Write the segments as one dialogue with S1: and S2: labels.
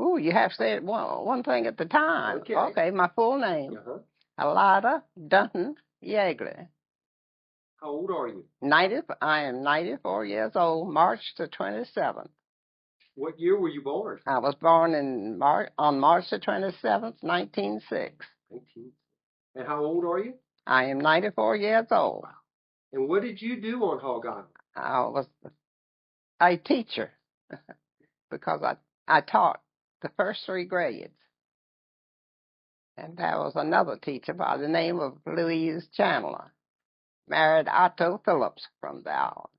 S1: Ooh, you have to say it one thing at the time. Okay, my full name. Alida Dunton Yagley.
S2: How old are you?
S1: I am 94 years old, March the 27th.
S2: What year were you born?
S1: I was born on March the 27th, 1906.
S2: And how old are you?
S1: I am 94 years old.
S2: Wow. And what did you do on Hog Island?
S1: I was a teacher because I taught the first 3 grades. And there was another teacher by the name of Louise Chandler, married Otto Phillips from the island.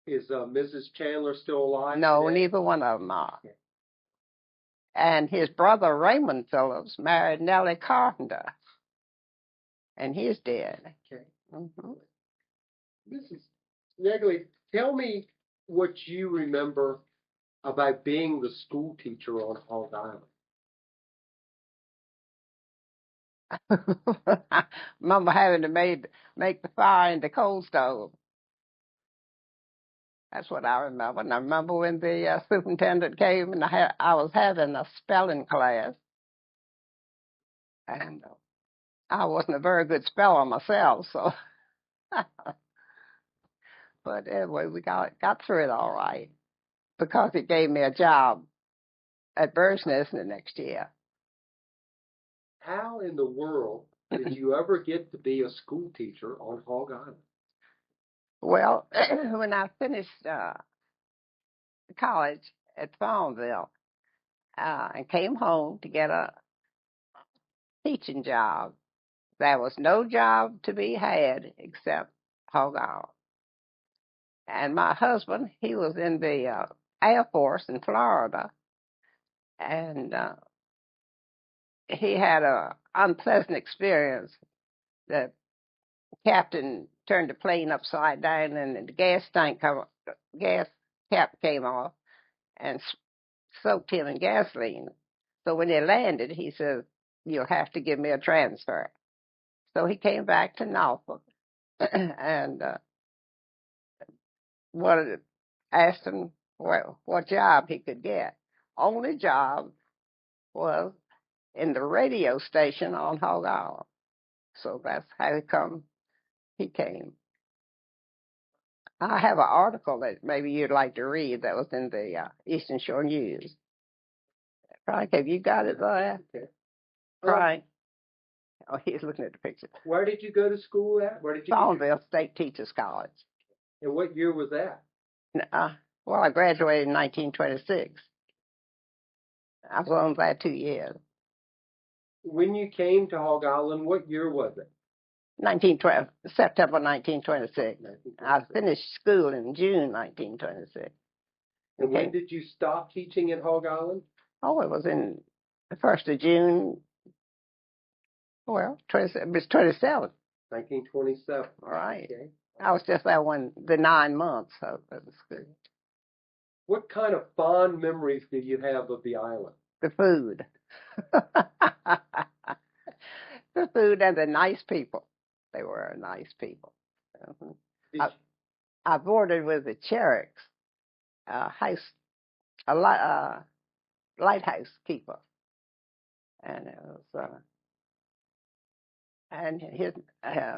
S2: Is Mrs. Chandler still alive?
S1: No,
S2: today?
S1: neither one of them are. Okay. And his brother Raymond Phillips married Nellie Carpenter, and he's dead.
S2: Okay.
S1: Mm-hmm.
S2: Mrs. Yagley, tell me what you remember about being the school teacher on Hog Island.
S1: I remember having to make the fire in the coal stove. That's what I remember. And I remember when the superintendent came and I was having a spelling class. And I wasn't a very good speller myself, so. But anyway, we got through it all right because it gave me a job at Bird's Nest the next year.
S2: How in the world did you ever get to be a school teacher on Hog Island?
S1: Well, when I finished college at Farmville and came home to get a teaching job, there was no job to be had except Hog Island. And my husband, he was in the Air Force in Florida, and he had an unpleasant experience. The captain turned the plane upside down, and the gas cap came off and soaked him in gasoline. So when they landed, he said, "You'll have to give me a transfer." So he came back to Norfolk and asked him what job he could get. Only job was in the radio station on Hog Island. So that's how he came. I have an article that maybe you'd like to read that was in the Eastern Shore News. Frank, have you got it there?
S2: Okay.
S1: Frank? Oh, he's looking at the picture.
S2: Where did you go to school at?
S1: Farmville State Teachers College.
S2: And what year was that?
S1: Well, I graduated in 1926. I was on that 2 years.
S2: When you came to Hog Island, what year was it?
S1: September 1926. I finished school in June 1926.
S2: And when did you stop teaching at Hog Island?
S1: Oh, it was in the 1st of June. Well, it was 27.
S2: 1927.
S1: Right.
S2: Okay.
S1: I was just there the 9 months, so that was good.
S2: What kind of fond memories do you have of the island?
S1: The food. The food and the nice people. They were nice people. I boarded with the Cherrix, Lighthouse keeper, and it was, and his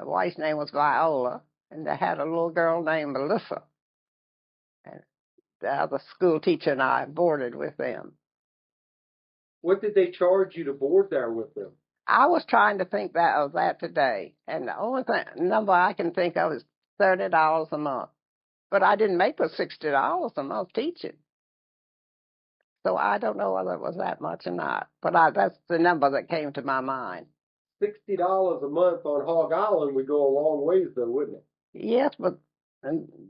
S1: wife's name was Viola, and they had a little girl named Melissa. And the other school teacher and I boarded with them.
S2: What did they charge you to board there with them?
S1: I was trying to think of that today, and the only number I can think of is $30 a month. But I didn't make but $60 a month teaching. So I don't know whether it was that much or not. But that's the number that came to my mind.
S2: $60 a month on Hog Island would go a long ways, though, wouldn't it?
S1: Yes, but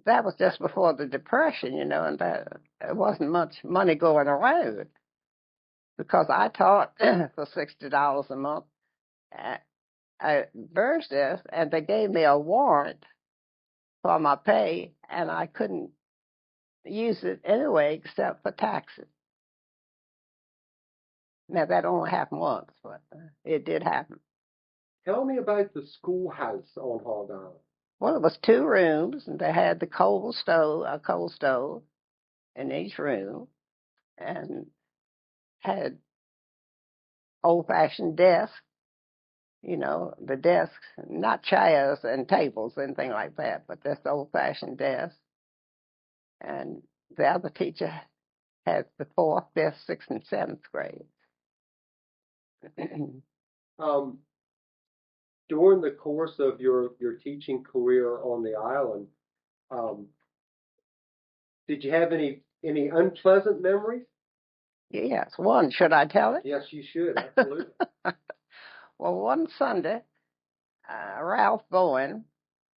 S1: that was just before the Depression, and there wasn't much money going around. Because I taught for $60 a month at Bird's Nest, and they gave me a warrant for my pay, and I couldn't use it anyway except for taxes. Now, that only happened once, but it did happen.
S2: Tell me about the schoolhouse on Hog Island.
S1: Well, it was 2 rooms, and they had a coal stove in each room. and had old-fashioned desks, the desks, not chairs and tables, anything like that, but just old-fashioned desks. And the other teacher had the fourth, fifth, sixth, and seventh grade.
S2: During the course of your teaching career on the island, did you have any unpleasant memories?
S1: Yes, one. Should I tell it?
S2: Yes, you should. Absolutely.
S1: Well, one Sunday, Ralph Bowen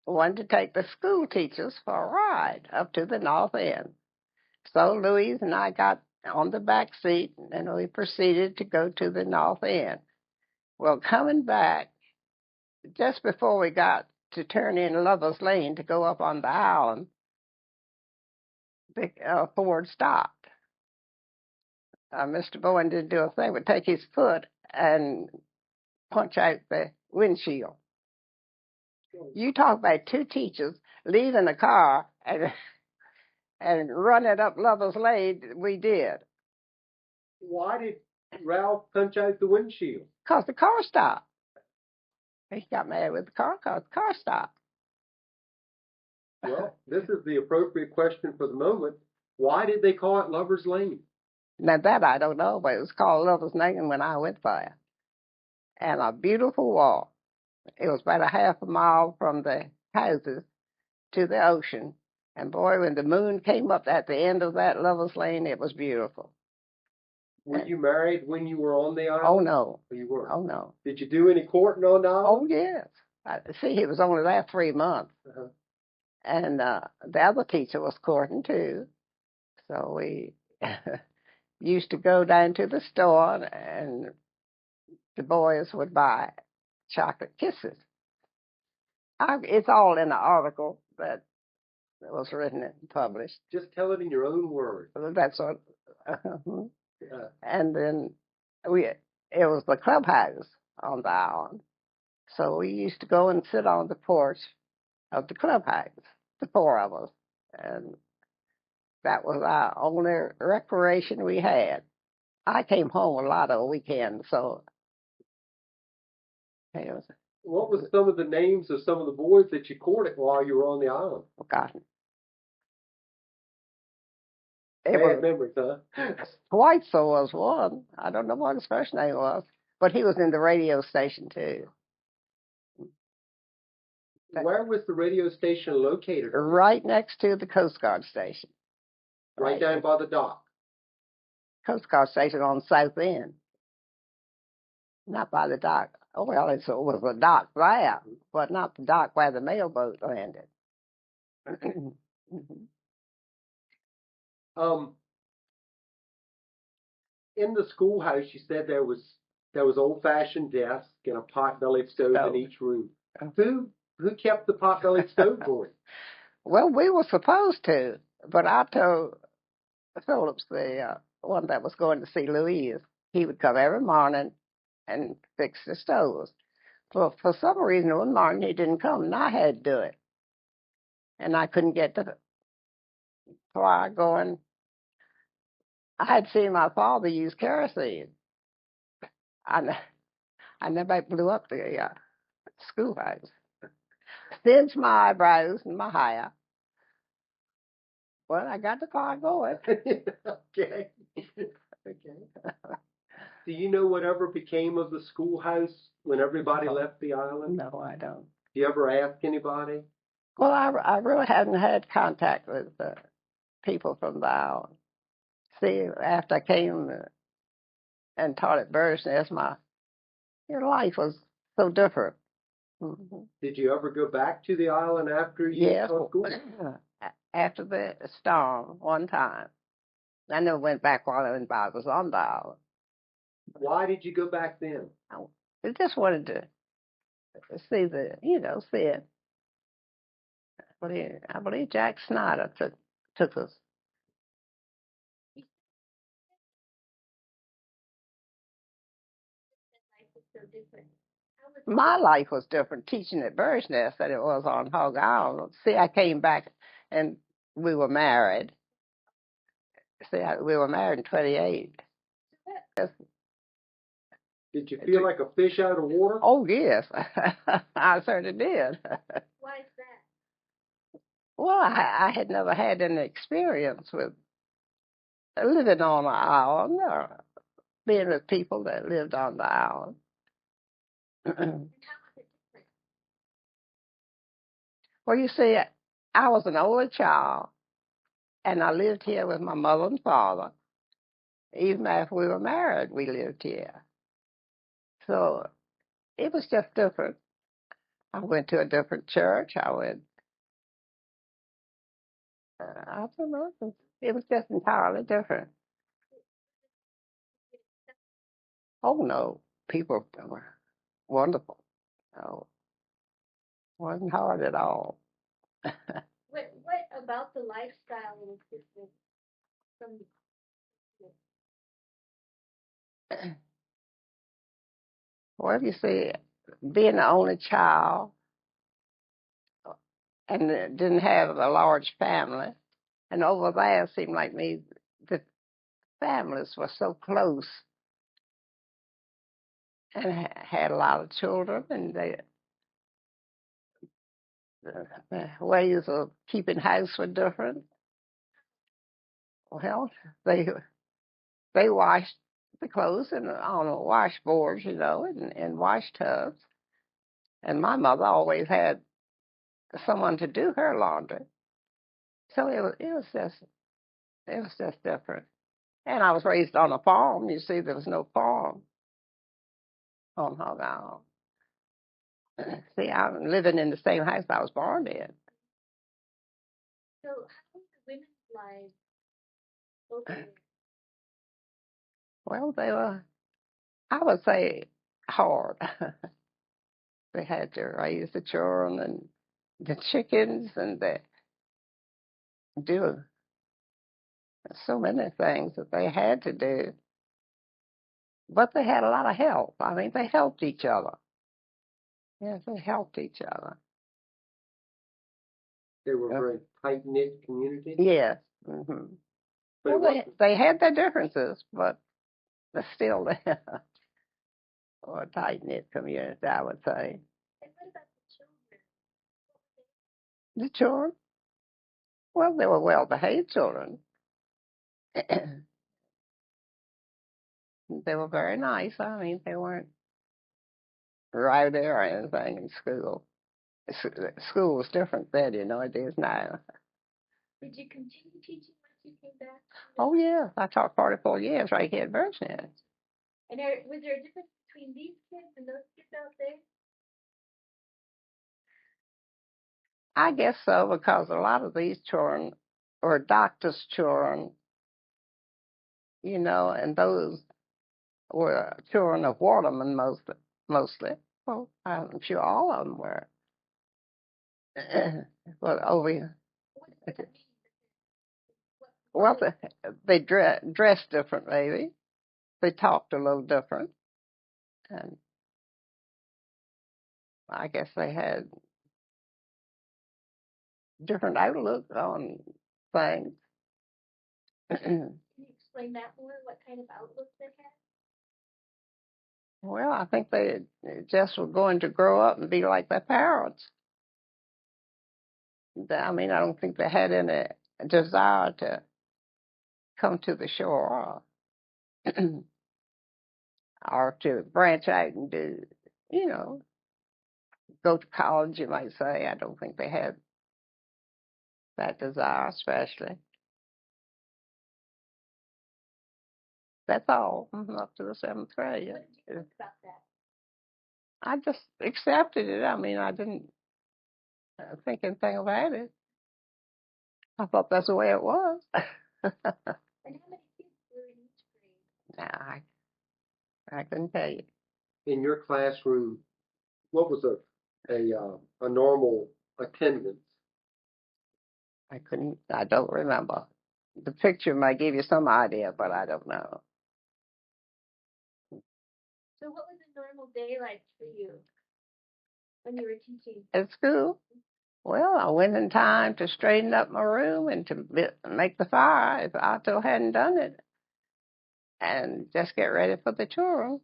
S1: wanted to take the school teachers for a ride up to the north end. So Louise and I got on the back seat, and we proceeded to go to the north end. Well, coming back, just before we got to turn in Lover's Lane to go up on the island, the Ford stopped. Mr. Bowen didn't do a thing but take his foot and punch out the windshield. You talk about two teachers leaving the car and running up Lover's Lane. We did.
S2: Why did Ralph punch out the windshield?
S1: Because the car stopped. He got mad with the car because the car stopped.
S2: Well, this is the appropriate question for the moment. Why did they call it Lover's Lane?
S1: Now that I don't know, but it was called Lover's Lane when I went there. And a beautiful walk. It was about a half a mile from the houses to the ocean. And boy, when the moon came up at the end of that Lover's Lane, it was beautiful.
S2: Were you married when you were on the island?
S1: Oh, no.
S2: You were?
S1: Oh, no.
S2: Did you do any courting on the island?
S1: Oh, yes. See, he was only there 3 months.
S2: Uh-huh.
S1: And the other teacher was courting, too. So we used to go down to the store, and the boys would buy chocolate kisses. It's all in the article that was written and published.
S2: Just tell it in your own words.
S1: That's what. And then it was the clubhouse on the island. So we used to go and sit on the porch of the clubhouse, the 4 of us. And that was our only recreation we had. I came home a lot of weekends, so it was.
S2: What was some of the names of some of the boys that you courted while you were on the island?
S1: Forgotten.
S2: Bad memories, huh?
S1: Whitesell was one. I don't know what his first name was, but he was in the radio station too.
S2: Where was the radio station located?
S1: Right next to the Coast Guard station.
S2: Right down by the dock.
S1: Coast Guard station on the south end. Not by the dock. Oh, well, it was a dock there, but not the dock where the mailboat landed.
S2: In the schoolhouse, you said there was old-fashioned desk and a pot-bellied stove in each room. Who kept the pot-bellied stove going?
S1: Well, we were supposed to, but I told Phillips, the one that was going to see Louise, he would come every morning and fix the stoves. For some reason, one morning he didn't come, and I had to do it. And I couldn't get the fire going. I had seen my father use kerosene. I never blew up the schoolhouse. Singed my eyebrows and my hair. Well, I got the fire going.
S2: Okay. Do you know whatever became of the schoolhouse when everybody left the island?
S1: No, I don't.
S2: Do you ever ask anybody?
S1: Well, I really hadn't had contact with people from the island. See, after I came and taught at Bird's Nest, your life was so different. Mm-hmm.
S2: Did you ever go back to the island after you taught school?
S1: After the storm, one time. I never went back while I was on the island.
S2: Why did you go back then?
S1: I just wanted to see see it. I believe Jack Snyder took us. My life was different teaching at Bird's Nest than it was on Hog Island. See, I came back and we were married. See, we were married in 28.
S2: Did you feel like a fish out of water?
S1: Oh, yes. I certainly did.
S3: Why is that?
S1: Well, I had never had any experience with living on an island or being with people that lived on the island. Well, you see, I was an only child, and I lived here with my mother and father. Even after we were married, we lived here. So it was just different. I went to a different church. I don't know, it was just entirely different. Oh, no, people were wonderful. No, wasn't hard at all.
S3: What about the lifestyle was different from
S1: Well, you see, being the only child and didn't have a large family, and over there it seemed like me, the families were so close and had a lot of children, and the ways of keeping house were different. Well, they washed the clothes on a washboard, and wash tubs. And my mother always had someone to do her laundry. So it was just different. And I was raised on a farm. You see, there was no farm on Hog Island. See, I'm living in the same house I was born in.
S3: So how was the women's lives over there?
S1: Well, they were, I would say, hard. They had to raise the children and the chickens, and they do so many things that they had to do. But they had a lot of help. I mean, they helped each other. Yes, they helped each other.
S2: They were a very tight-knit community?
S1: Yes. Mm-hmm. Well, they had their differences, but still they were a tight-knit community, I would say.
S3: And what about the children?
S1: The children? Well, they were well-behaved children. They were very nice. I mean, they weren't rowdy or anything in school. School was different then, it is now.
S3: Did you continue teaching once you came back?
S1: Oh, yeah. I taught 44 years right here at Virginia.
S3: And was there a difference between these kids and those kids out there?
S1: I guess so, because a lot of these children were doctors' children, and those were children of watermen mostly. Well, I'm sure all of them were. But over here, well, they dressed different, maybe. They talked a little different, and I guess they had different outlook on things.
S3: Can you explain that more? What kind of outlook they had?
S1: Well, I think they just were going to grow up and be like their parents. I mean, I don't think they had any desire to come to the shore or to branch out and do, go to college, you might say. I don't think they had that desire, especially. That's all, up to the 7th grade.
S3: What did you think about that?
S1: I just accepted it. I mean, I didn't think anything about it. I thought that's the way it was.
S3: And how many kids were in each grade?
S1: Nah, I couldn't tell you.
S2: In your classroom, what was a normal attendance?
S1: I don't remember. The picture might give you some idea, but I don't know.
S3: So what was a normal day like for you when you were teaching?
S1: At school? Well, I went in time to straighten up my room and to make the fire if I still hadn't done it, and just get ready for the children.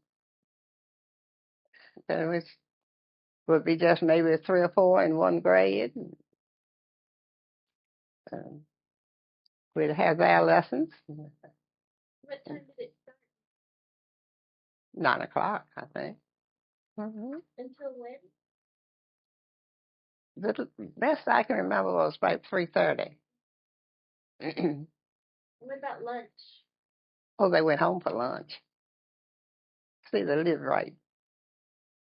S1: Then it would be just maybe 3 or 4 in one grade. And we'd have their lessons.
S3: What time did it start?
S1: 9 o'clock, I think.
S3: Until when?
S1: The best I can remember was about 3:30.
S3: What about lunch?
S1: Oh, they went home for lunch. See, they lived right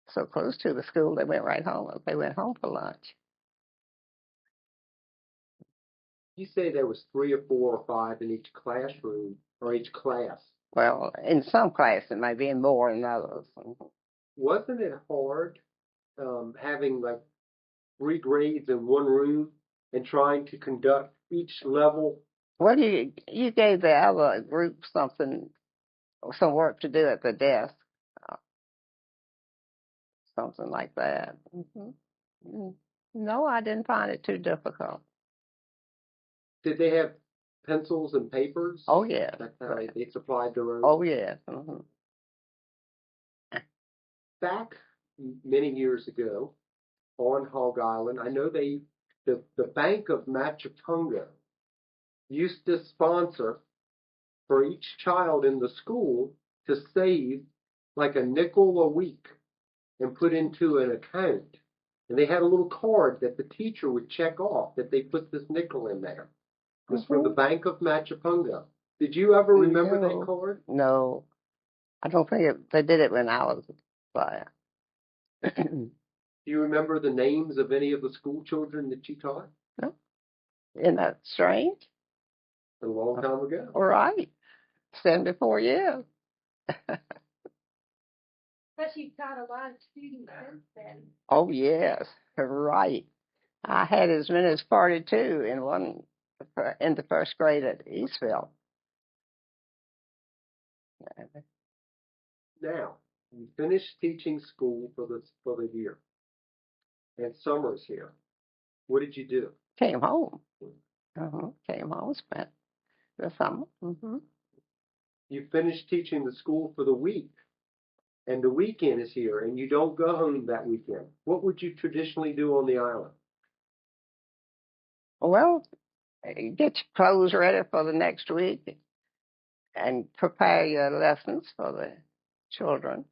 S1: so close to the school, they went right home. They went home for lunch.
S2: You say there was 3 or 4 or 5 in each classroom or each class.
S1: Well, in some classes, it might be more than others.
S2: Wasn't it hard having like 3 grades in one room and trying to conduct each level?
S1: Well, you gave the other group some work to do at the desk, something like that. No, I didn't find it too difficult.
S2: Did they have pencils and papers?
S1: Oh, yeah.
S2: They supplied their own?
S1: Oh, yeah.
S2: Back many years ago on Hog Island, I know the Bank of Machapunga used to sponsor for each child in the school to save like a nickel a week and put into an account. And they had a little card that the teacher would check off that they put this nickel in there. It was from the Bank of Machapunga. Did you ever remember that card?
S1: No. I don't think they did it when I was there.
S2: Do you remember the names of any of the school children that you taught?
S1: No. Isn't that strange?
S2: A long time ago.
S1: All right. 74 years.
S3: But you've taught a lot of students since then.
S1: Oh, yes. Right. I had as many as 42 in the first grade at Eastville.
S2: Now, you finished teaching school for the year, and summer's here. What did you do?
S1: Came home. Came home, spent the summer.
S2: You finished teaching the school for the week, and the weekend is here, and you don't go home that weekend. What would you traditionally do on the island?
S1: Well, get your clothes ready for the next week and prepare your lessons for the children.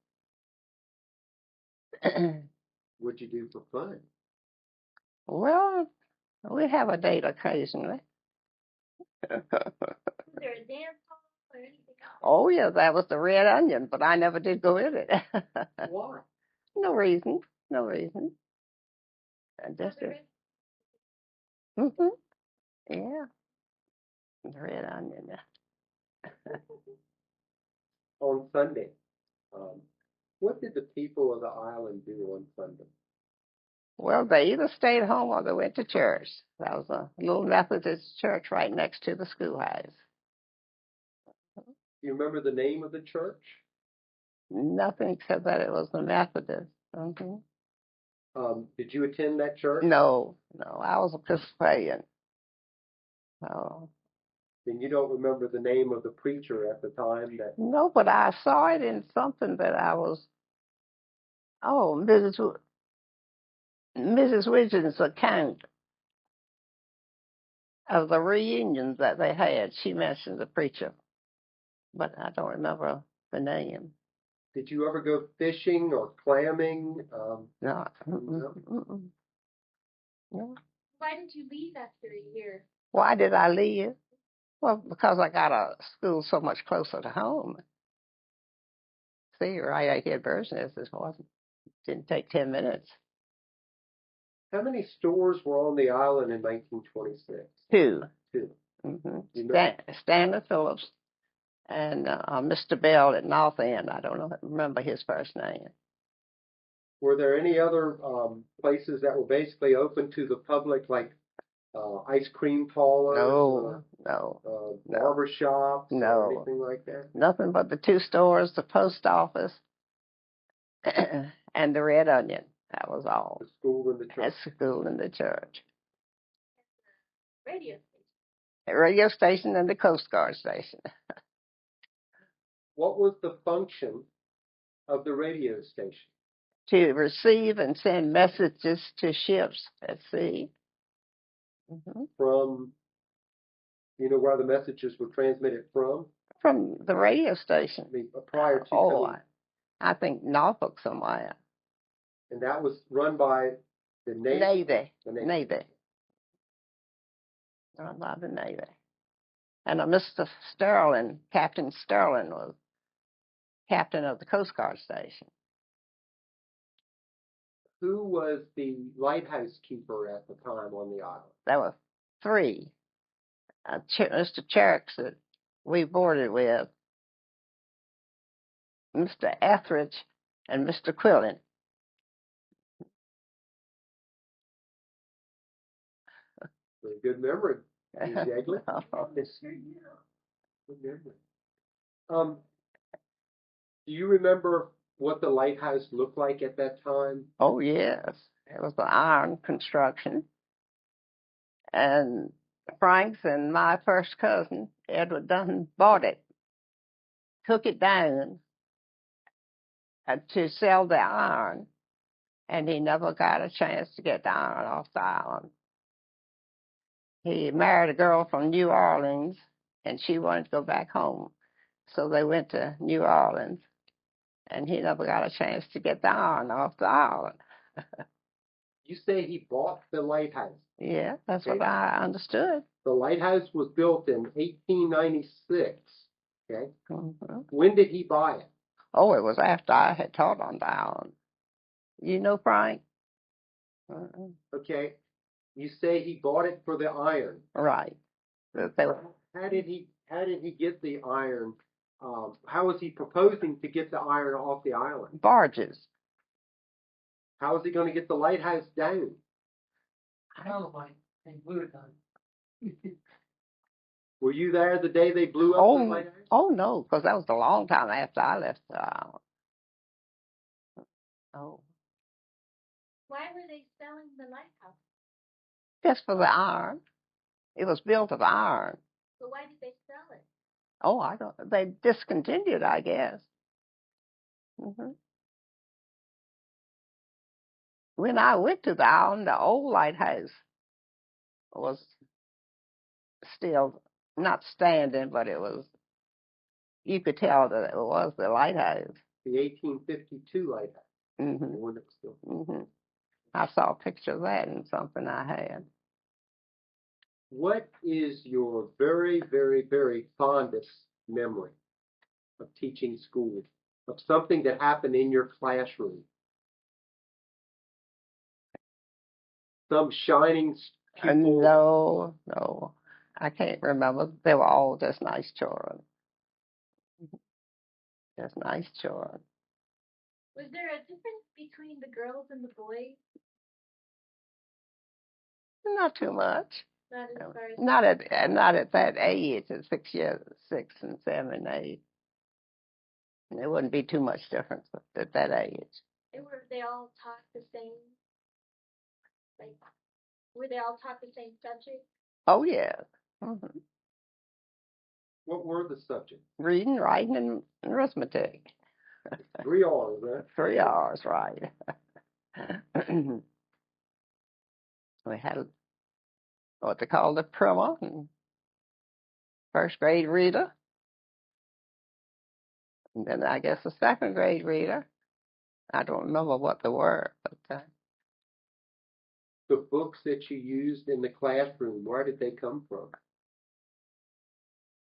S2: What'd you do for fun?
S1: Well, we have a date occasionally.
S3: Was there a dance hall or anything else?
S1: Oh, yeah, that was the Red Onion, but I never did go in it.
S2: Why?
S1: No reason. No reason. Just it. Yeah. The Red Onion.
S2: On Sunday, what did the people of the island do on Sunday?
S1: Well, they either stayed home or they went to church. That was a little Methodist church right next to the schoolhouse.
S2: Do you remember the name of the church?
S1: Nothing except that it was the Methodist.
S2: Did you attend that church?
S1: No, I was a Episcopalian. Oh.
S2: And you don't remember the name of the preacher at the time that?
S1: No, but I saw it in something that I was. Oh, Mrs. Widgeon's account of the reunions that they had. She mentioned the preacher, but I don't remember the name.
S2: Did you ever go fishing or clamming?
S1: No.
S2: No.
S1: No.
S3: Why did you leave after a year?
S1: Why did I leave? Well, because I got a school so much closer to home. See, right out here at Bursness, didn't take 10 minutes.
S2: How many stores were on the island in 1926?
S1: Two. Stanley Phillips and Mr. Bell at North End. I don't remember his first name.
S2: Were there any other places that were basically open to the public, like ice cream parlors?
S1: No.
S2: Barber shops?
S1: No.
S2: Or anything like that?
S1: Nothing but the two stores, the post office, and the Red Onion. That was all.
S2: The school and the church.
S1: At school and the church.
S3: Radio station.
S1: The radio station and the Coast Guard station.
S2: What was the function of the radio station?
S1: To receive and send messages to ships at sea.
S2: From, you know where the messages were transmitted from?
S1: From the radio station.
S2: I mean, prior to coming.
S1: I think Norfolk somewhere.
S2: And that was run by the Navy?
S1: The Navy. Run by the Navy. And Mr. Sterling, Captain Sterling, was captain of the Coast Guard station.
S2: Who was the lighthouse keeper at the time on the island?
S1: There were three. Mr. Cherrix that we boarded with, Mr. Etheridge, and Mr. Quillen.
S2: Very good memory, Ms. Yagley. Good memory. Do you remember what the lighthouse looked like at that time?
S1: Oh, yes. It was an iron construction. And Frank's and my first cousin, Edward Dunton, bought it, took it down to sell the iron, and he never got a chance to get the iron off the island. He married a girl from New Orleans, and she wanted to go back home. So they went to New Orleans, and he never got a chance to get the iron off the island.
S2: You say he bought the lighthouse?
S1: Yeah, that's what I understood.
S2: The lighthouse was built in 1896. Okay.
S1: Mm-hmm.
S2: When did he buy it?
S1: Oh, it was after I had taught on the island. You know Frank? Mm-hmm.
S2: Okay. You say he bought it for the iron.
S1: Right.
S2: How did he get the iron? How was he proposing to get the iron off the island?
S1: Barges.
S2: How was he going to get the lighthouse down?
S4: They blew it down.
S2: Were you there the day they blew up the lighthouse?
S1: Oh, no, because that was a long time after I left the island. Oh.
S3: Why were they selling the lighthouse?
S1: Just for the iron. It was built of iron.
S3: So why did they sell it?
S1: Oh, I don't. They discontinued, I guess. Mm-hmm. When I went to the island, the old lighthouse was still not standing, but it was. You could tell that it was the lighthouse.
S2: The 1852 lighthouse.
S1: Mm-hmm.
S2: The one that was still.
S1: Mm-hmm. I saw a picture of that in something I had.
S2: What is your very, very, very fondest memory of teaching school? Of something that happened in your classroom? Some shining people?
S1: No. I can't remember. They were all just nice children. Just nice children.
S3: Was there a difference between the girls and the boys?
S1: Not too much.
S3: Not as far as
S1: Not at that age, at 6 years, 6 and 7 and 8. There wouldn't be too much difference at that age.
S3: they all taught the same? Like, were they all taught the same subject?
S1: Oh yeah. Mm-hmm.
S2: What were the subjects?
S1: Reading, writing, and arithmetic.
S2: 3 R's, right?
S1: 3 R's, right. We had what they call the primer, and first grade reader, and then I guess the second grade reader. I don't remember what they were, but
S2: The books that you used in the classroom, where did they come from?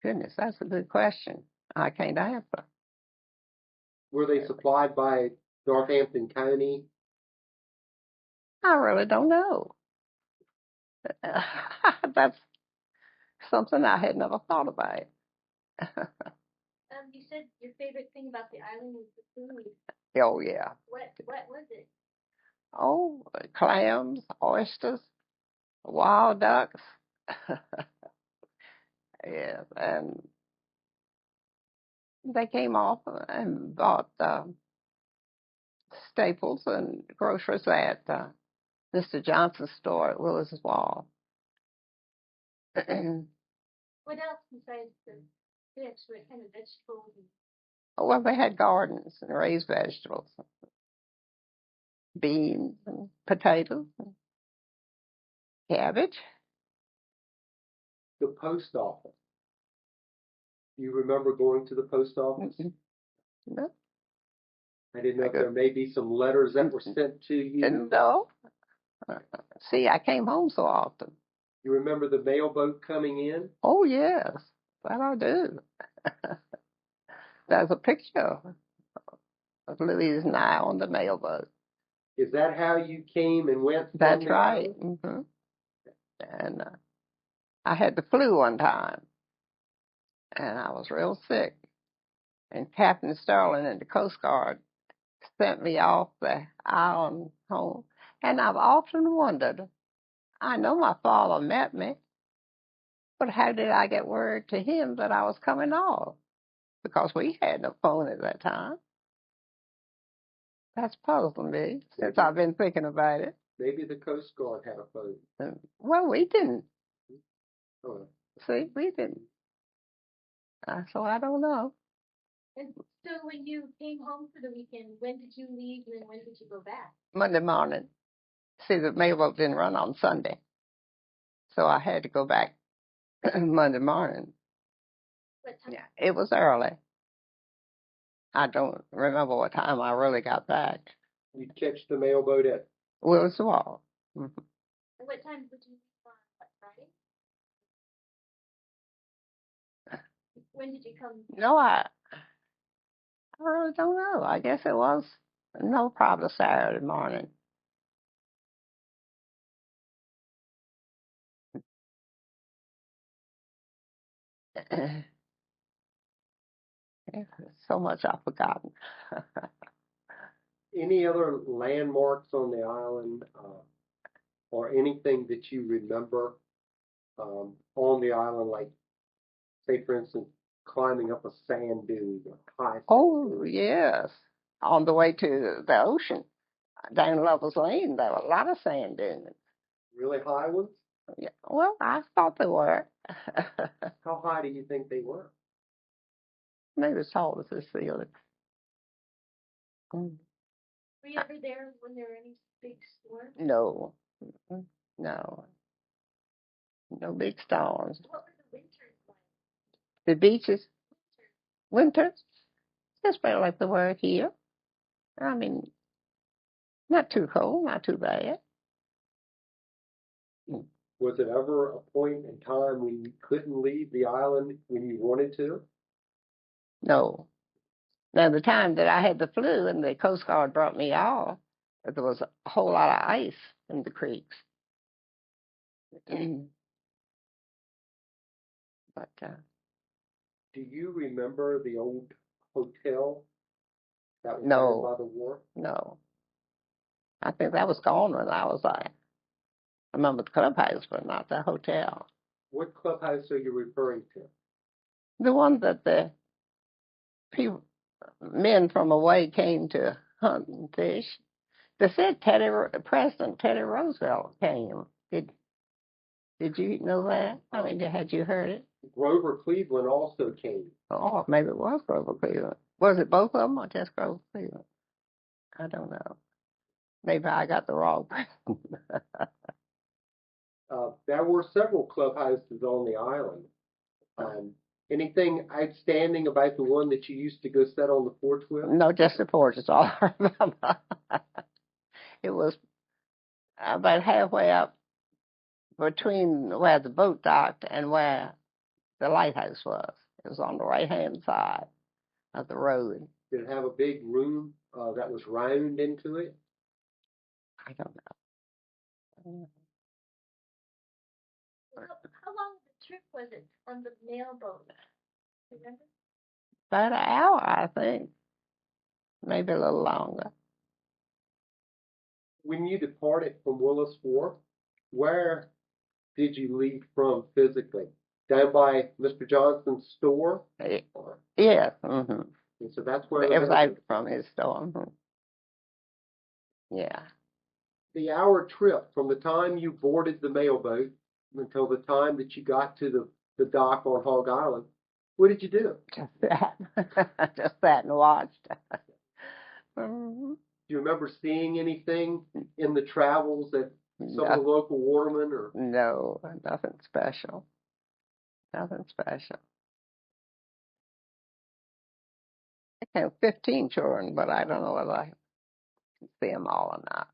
S1: goodness, that's a good question. I can't answer.
S2: Were they supplied by Northampton County?
S1: I really don't know. That's something I had never thought about.
S3: You said your favorite thing about the island was the food.
S1: Oh yeah.
S3: What was it?
S1: Oh, clams, oysters, wild ducks. Yes, and they came off and bought staples and groceries at Mr. Johnson's store at Willis Wall.
S3: What else besides the fish? What kind of vegetables?
S1: Well, they had gardens and raised vegetables, beans and potatoes, and cabbage.
S2: The post office. You remember going to the post office?
S1: No.
S2: I didn't know if there may be some letters that were sent to you.
S1: No. See, I came home so often.
S2: You remember the mailboat coming in?
S1: Oh, yes. That I do. There's a picture of Louise and I on the mailboat.
S2: Is that how you came and went?
S1: That's right. Mm-hmm. And I had the flu one time, and I was real sick. And Captain Sterling and the Coast Guard sent me off the island home. And I've often wondered, I know my father met me, but how did I get word to him that I was coming off? Because we had no phone at that time. That's puzzling me since I've been thinking about it.
S2: Maybe the Coast Guard had a phone.
S1: Well, we didn't.
S2: Oh.
S1: See, we didn't. So I don't know.
S3: And so when you came home for the weekend, when did you leave and then when did you go back?
S1: Monday morning. See, the mailboat didn't run on Sunday. So I had to go back Monday morning.
S3: What time?
S1: Yeah, it was early. I don't remember what time I really got back.
S2: You'd catch the mailboat at?
S1: Willis Wall. Mm-hmm.
S3: And what time would you leave on Friday? When did you come?
S1: No, I really don't know. I guess it was no problem Saturday morning. So much I've forgotten.
S2: Any other landmarks on the island or anything that you remember on the island, like, say, for instance, climbing up a sand dune, a high sand dune?
S1: Yes. On the way to the ocean, down Lover's Lane, there were a lot of sand dunes.
S2: Really high ones?
S1: Yeah. Well, I thought they were.
S2: How high do you think they were?
S1: Maybe as tall as this ceiling.
S3: Were you ever there when there were any big storms?
S1: No. No. No big storms.
S3: What were the winters like?
S1: The beaches? Winters? Just about like they were here. I mean, not too cold, not too bad.
S2: Was it ever a point in time when you couldn't leave the island when you wanted to?
S1: No. Now, the time that I had the flu and the Coast Guard brought me off, there was a whole lot of ice in the creeks. But
S2: Do you remember the old hotel that was
S1: No.
S2: down by the wharf?
S1: No. I think that was gone when I was there. I remember the clubhouse, but not the hotel.
S2: What clubhouse are you referring to?
S1: The one that the people, men from away came to hunt and fish. They said President Teddy Roosevelt came. Did you know that? I mean, had you heard it?
S2: Grover Cleveland also came.
S1: Oh, maybe it was Grover Cleveland. Was it both of them or just Grover Cleveland? I don't know. Maybe I got the wrong person.
S2: There were several clubhouses on the island. Anything outstanding about the one that you used to go sit on the porch with?
S1: No, just the porch is all I remember. It was about halfway up between where the boat docked and where the lighthouse was. It was on the right-hand side of the road.
S2: Did it have a big room that was round into it?
S1: I don't know.
S3: How long of a trip was it on the mailboat? Remember?
S1: About an hour, I think. Maybe a little longer.
S2: When you departed from Willis Wharf, where did you leave from physically? Down by Mr. Johnson's store?
S1: Yes. Mm-hmm.
S2: And so that's where
S1: It was out from his store. Mm-hmm. Yeah.
S2: The hour trip from the time you boarded the mailboat until the time that you got to the dock on Hog Island, what did you do?
S1: Just that. Just sat and watched. Mhm.
S2: Do you remember seeing anything in the travels that some of the
S1: No,
S2: local watermen or
S1: no, nothing special. Nothing special. I have 15 children, but I don't know whether I can see them all or not.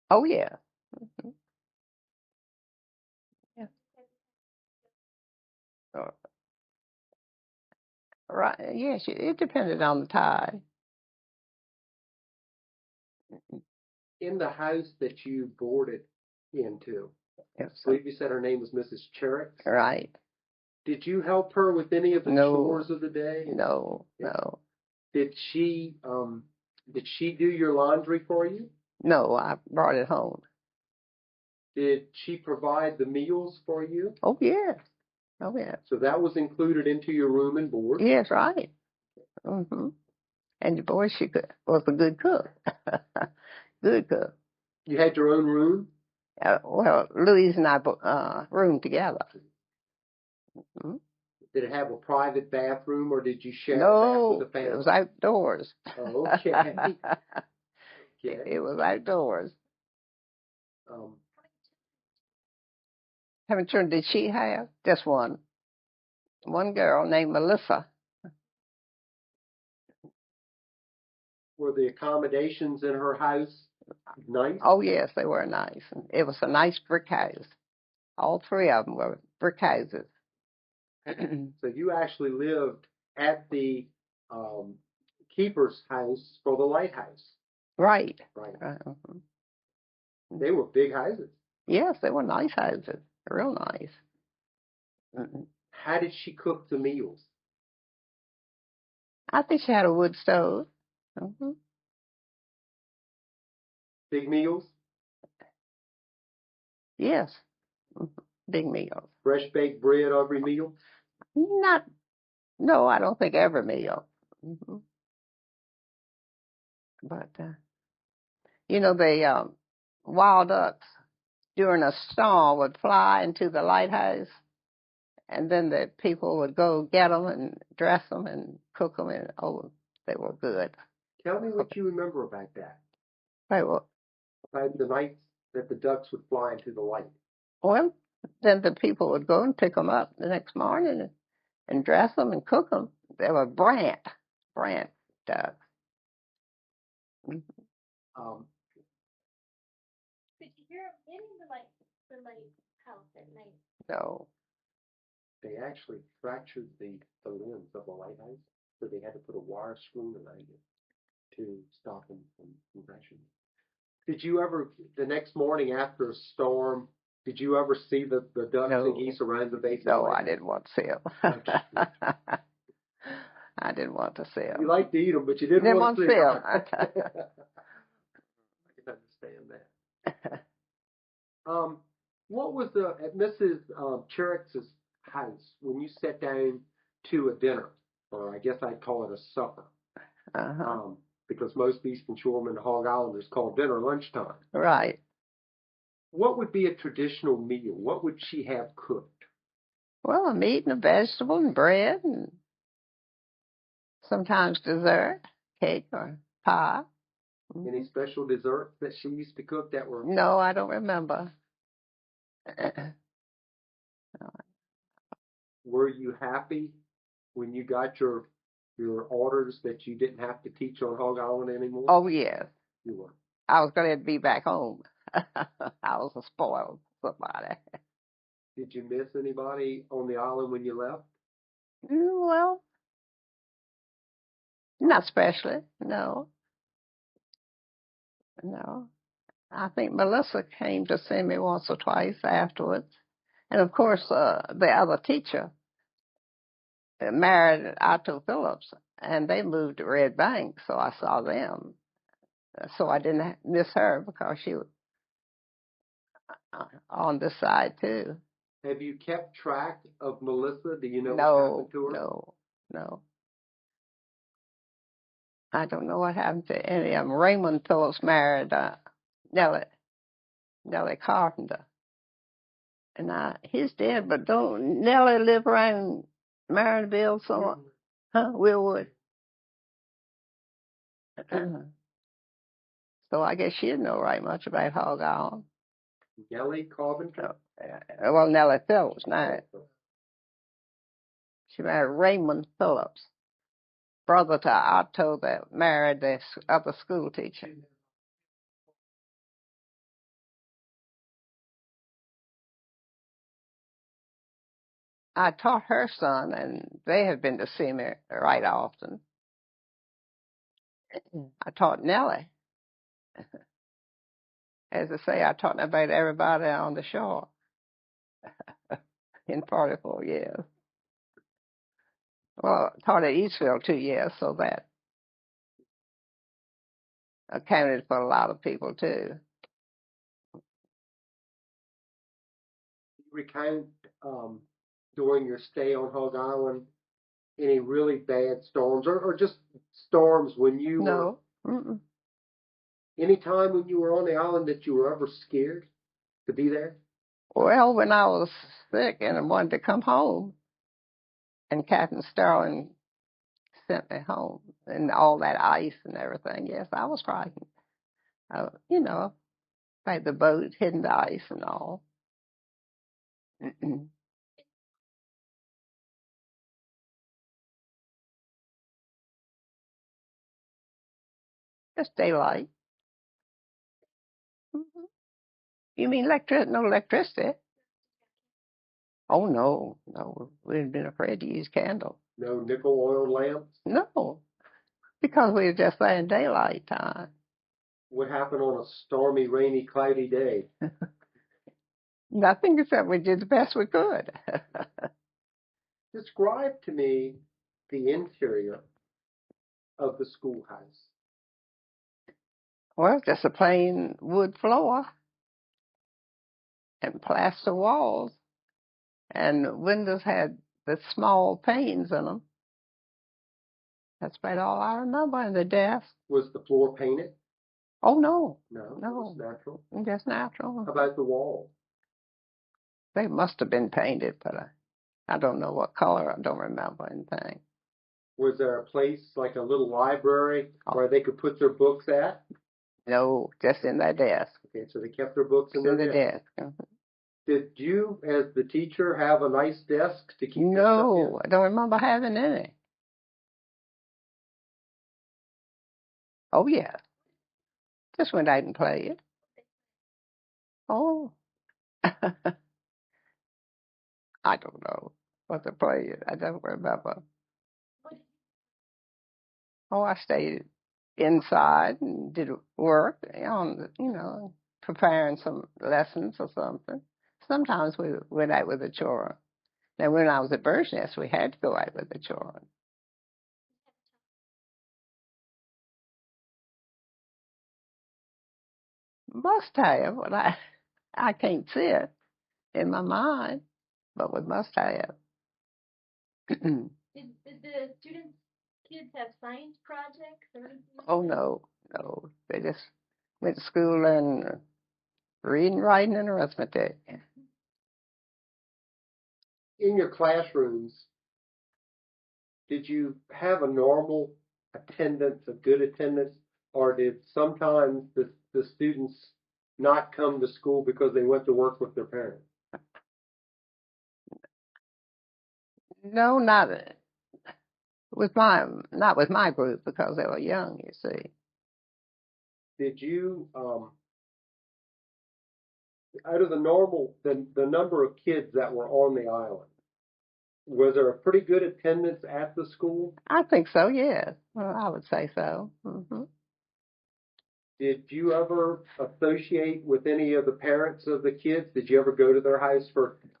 S1: Oh, yeah. Mhm. Yeah. Oh, right. Yes, it depended on the tide.
S2: in the house that you boarded into? I
S1: Yes,
S2: believe you said her name was Mrs. Cherrix.
S1: right.
S2: Did you help her with any of the
S1: No,
S2: chores of the day?
S1: no, no.
S2: Did she do your laundry for you?
S1: No, I brought it home.
S2: Did she provide the meals for you?
S1: Oh, yes. Oh, yes.
S2: So that was included into your room and board.
S1: Yes, right. Hmm. And boy, was a good cook. Good cook.
S2: You had your own room?
S1: Well, Louise and I roomed together. Hmm.
S2: Did it have a private bathroom or did you share a bath
S1: No,
S2: with the family?
S1: it was outdoors.
S2: Okay. Okay.
S1: It was outdoors.
S2: Um,
S1: How many children did she have? Just one. One girl named Melissa.
S2: were the accommodations in her house nice?
S1: Oh, yes, they were nice. It was a nice brick house. All three of them were brick houses.
S2: So you actually lived at the um, keeper's house for the lighthouse.
S1: Right.
S2: Right.
S1: Mhm.
S2: They were big houses.
S1: Yes, they were nice houses. Real nice. Mhm.
S2: How did she cook the meals?
S1: I think she had a wood stove. Hmm.
S2: Big meals?
S1: Yes. Mhm. Big meals.
S2: Fresh baked bread every meal?
S1: Not, no, I don't think every meal. Hmm. But, the wild ducks during a storm would fly into the lighthouse, and then the people would go get them and dress them and cook them, and oh, they were good.
S2: Tell me what you remember about that.
S1: They were,
S2: About the nights that the ducks would fly into the light.
S1: well, then the people would go and pick them up the next morning and dress them and cook them. They were Brant ducks. Mhm.
S2: Um,
S3: Did you hear him getting the lighthouse at night?
S1: So,
S2: they actually fractured the limbs of the lighthouse, so they had to put a wire screw around it to stop them from crashing. Did you ever, the next morning after a storm, did you ever see the ducks
S1: no,
S2: and geese around the base of the
S1: no, I
S2: lighthouse?
S1: didn't want to see them.
S2: Okay.
S1: I didn't want to see them.
S2: You like to eat them, but you didn't want to see them. I can understand that. What was at Mrs. Cherrix's house when you sat down to a dinner, or I guess I'd call it a supper,
S1: Uh-huh.
S2: because most Eastern Shoremen and Hog Islanders call dinner lunchtime.
S1: Right.
S2: What would be a traditional meal? What would she have cooked?
S1: Well, a meat and a vegetable and bread and sometimes dessert, cake or pie.
S2: Any special desserts that she used to cook that were?
S1: No, I don't remember.
S2: Were you happy when you got your orders that you didn't have to teach on Hog Island anymore?
S1: Oh, yes.
S2: You were.
S1: I was going to be back home. I was a spoiled somebody.
S2: Did you miss anybody on the island when you left?
S1: Well, not especially. No. No. I think Melissa came to see me once or twice afterwards. And of course, the other teacher married Otto Phillips, and they moved to Red Bank, so I saw them. So I didn't miss her because she was on this side too.
S2: Have you kept track of Melissa? Do you know what
S1: No,
S2: happened to her?
S1: no, no. I don't know what happened to any of them. Raymond Phillips married Nellie, Nellie Carpenter. And he's dead, but don't Nellie live around Maryville somewhere? Huh? Willwood. So I guess she didn't know right much about Hog Island.
S2: Nellie Carpenter?
S1: Well, Nellie Phillips now. She married Raymond Phillips, brother to Otto that married the other school teacher. I taught her son, and they have been to see me right often. I taught Nellie. As I say, I taught about everybody on the shore in 44 years. Well, I taught at Eastville 2 years, so that accounted for a lot of people, too.
S2: You recount during your stay on Hog Island any really bad storms or just storms when you
S1: No.
S2: were, any time when you were on the island that you were ever scared to be there?
S1: Well, when I was sick and I wanted to come home, and Captain Sterling sent me home, and all that ice and everything, yes, I was frightened. You know, by the boat hitting the ice and all. Just daylight. You mean no electricity? Oh, no, no. We'd been afraid to use candles.
S2: No nickel oil lamps?
S1: No, because we were just there in daylight time.
S2: What happened on a stormy, rainy, cloudy day?
S1: Nothing except we did the best we could.
S2: Describe to me the interior of the schoolhouse.
S1: Well, just a plain wood floor and plaster walls, and windows had the small panes in them. That's about all I remember. And the desk.
S2: Was the floor painted?
S1: Oh, no.
S2: No,
S1: No.
S2: it was natural.
S1: Just natural.
S2: How about the walls?
S1: They must have been painted, but I don't know what color. I don't remember anything.
S2: Was there a place, like a little library, where they could put their books at?
S1: No, just in their desk.
S2: Okay, so they kept their books in their desk. Did you, as the teacher, have a nice desk to keep your stuff in?
S1: No, I don't remember having any. Oh, yeah. Just went out and played. Oh. I don't know what to play. I don't remember. Oh, I stayed inside and did work on, preparing some lessons or something. Sometimes we went out with the children. Now, when I was at Bird's Nest, we had to go out with the children. Must have, but I can't see it in my mind, but we must have.
S3: Did the kids have science projects or anything?
S1: Oh, no. They just went to school and reading, writing, and arithmetic.
S2: In your classrooms, did you have a normal attendance, a good attendance, or did sometimes the students not come to school because they went to work with their parents?
S1: No, not with my group, because they were young, you see.
S2: Did you, out of the number of kids that were on the island, was there a pretty good attendance at the school?
S1: I think so, yes. Well, I would say so. Mm-hmm.
S2: Did you ever associate with any of the parents of the kids? Did you ever go to their house